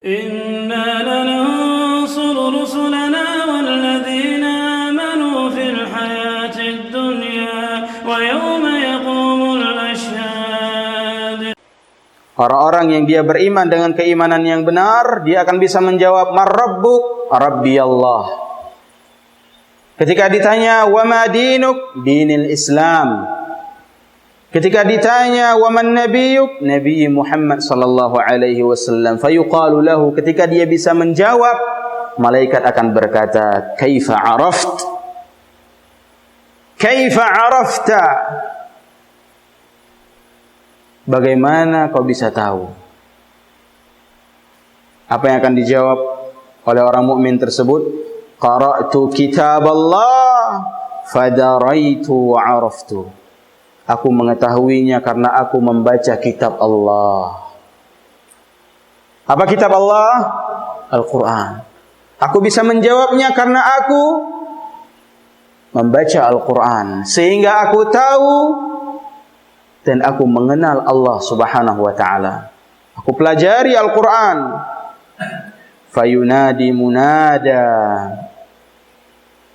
إنا لننصر رسلنا والذين آمنوا في الحياة الدنيا ويوم يقوم الأشهاد. Orang-orang yang dia beriman dengan keimanan yang benar, dia akan bisa menjawab, "Man rabbuk?" Rabbi Allah. Ketika ditanya, "Wa ma dinuk?" Dinil Islam. Ketika ditanya, "Wa man nabiyyuk?" Nabi Muhammad sallallahu alaihi wasallam. Fayuqalu lahu, ketika dia bisa menjawab, malaikat akan berkata, "Kaifa araft?" Kaifa arafta? Bagaimana kau bisa tahu? Apa yang akan dijawab oleh orang mukmin tersebut? Qara'tu kitab Allah fadaraitu wa araftu. Aku mengetahuinya karena aku membaca kitab Allah. Apa kitab Allah? Al-Quran. Aku bisa menjawabnya karena aku membaca Al-Quran. Sehingga aku tahu dan aku mengenal Allah subhanahu wa ta'ala. Aku pelajari Al-Quran. Fayunadi munada.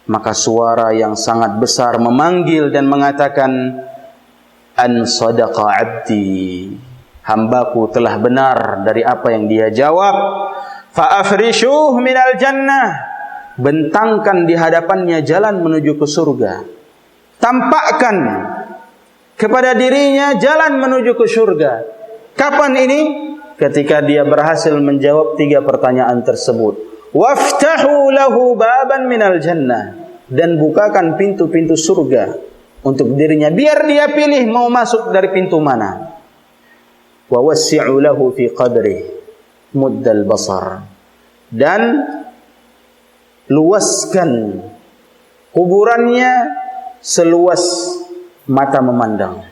Maka suara yang sangat besar memanggil dan mengatakan, "An sadaqa abdi." Hambaku telah benar dari apa yang dia jawab. Fa afrishuh minal jannah. Bentangkan di hadapannya jalan menuju ke surga. Tampakkan kepada dirinya jalan menuju ke surga. Kapan ini? Ketika dia berhasil menjawab 3 pertanyaan tersebut. Waftahu lahu baban minal jannah. Dan bukakan pintu-pintu surga untuk dirinya, biar dia pilih mau masuk dari pintu mana. Wa wassi'u lahu fi qadri muddal basar. Dan luaskan kuburannya seluas mata memandang.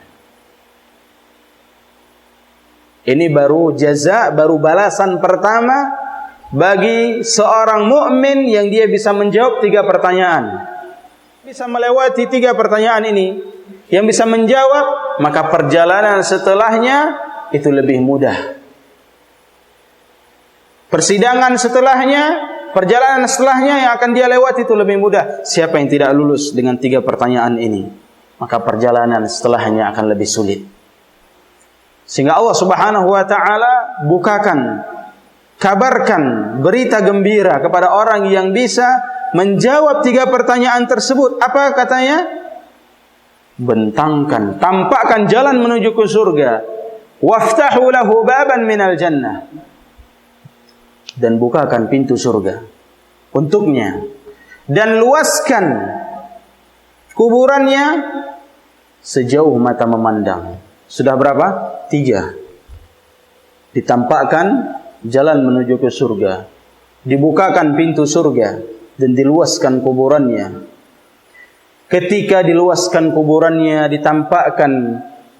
Ini baru jaza, baru balasan pertama bagi seorang mukmin yang dia bisa menjawab 3 pertanyaan. Bisa melewati 3 pertanyaan ini, yang bisa menjawab, maka perjalanan setelahnya itu lebih mudah. Persidangan setelahnya, perjalanan setelahnya yang akan dia lewati itu lebih mudah. Siapa yang tidak lulus dengan 3 pertanyaan ini, maka perjalanan setelahnya akan lebih sulit. Sehingga Allah subhanahu wa ta'ala bukakan, kabarkan berita gembira kepada orang yang bisa menjawab 3 pertanyaan tersebut. Apa katanya? Bentangkan, tampakkan jalan menuju ke surga. Waftahu lahu baban minal jannah. Dan bukakan pintu surga untuknya. Dan luaskan kuburannya sejauh mata memandang. Sudah berapa? 3. Ditampakkan jalan menuju ke surga. Dibukakan pintu surga. Dan diluaskan kuburannya. Ketika diluaskan kuburannya, ditampakkan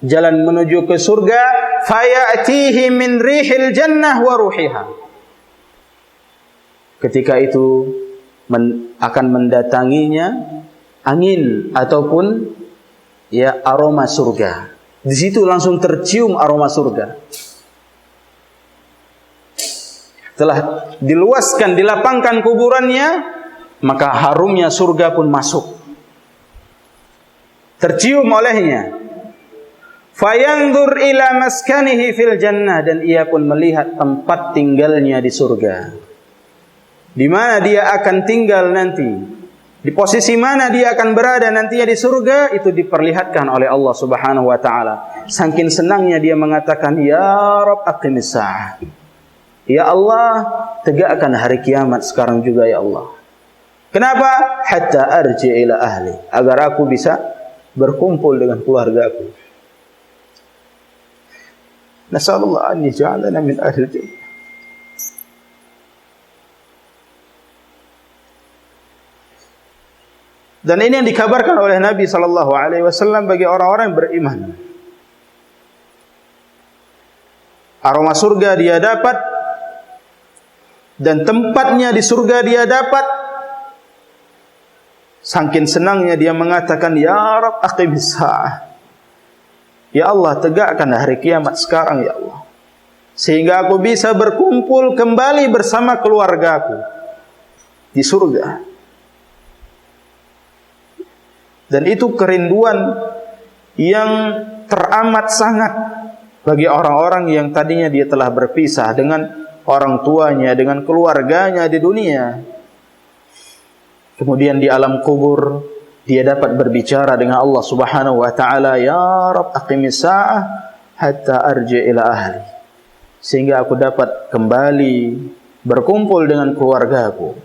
jalan menuju ke surga, fayatihi min rihil jannah wa ruhiha. Ketika itu akan mendatanginya angin ataupun ya aroma surga. Di situ langsung tercium aroma surga. Telah diluaskan, dilapangkan kuburannya, maka harumnya surga pun masuk. Tercium olehnya. Fayanzur ila maskanihi fil jannah. Dan ia pun melihat tempat tinggalnya di surga. Di mana dia akan tinggal nanti. Di posisi mana dia akan berada nantinya di surga. Itu diperlihatkan oleh Allah subhanahu wa ta'ala. Saking senangnya dia mengatakan, "Ya Rabb aqimis sa'ah." Ya Allah, tegakkan hari kiamat sekarang juga ya Allah. Kenapa? Hatta arji ila ahli. Agar aku bisa berkumpul dengan keluarga aku. Nasallallahu an yaj'alana min ahli jannah. Dan ini yang dikabarkan oleh Nabi sallallahu alaihi wasallam bagi orang-orang yang beriman. Aroma surga dia dapat, dan tempatnya di surga dia dapat. Saking senangnya dia mengatakan, "Ya Rabb aqimis sa'ah." Ya Allah, tegakkan hari kiamat sekarang ya Allah. sehingga aku bisa berkumpul kembali bersama keluargaku di surga. Dan itu kerinduan yang teramat sangat bagi orang-orang yang tadinya dia telah berpisah dengan orang tuanya, dengan keluarganya di dunia. Kemudian di alam kubur dia dapat berbicara dengan Allah Subhanahu wa taala, "Ya Rabb, aqimis sa'ah hatta arji ila ahli." Sehingga aku dapat kembali berkumpul dengan keluargaku.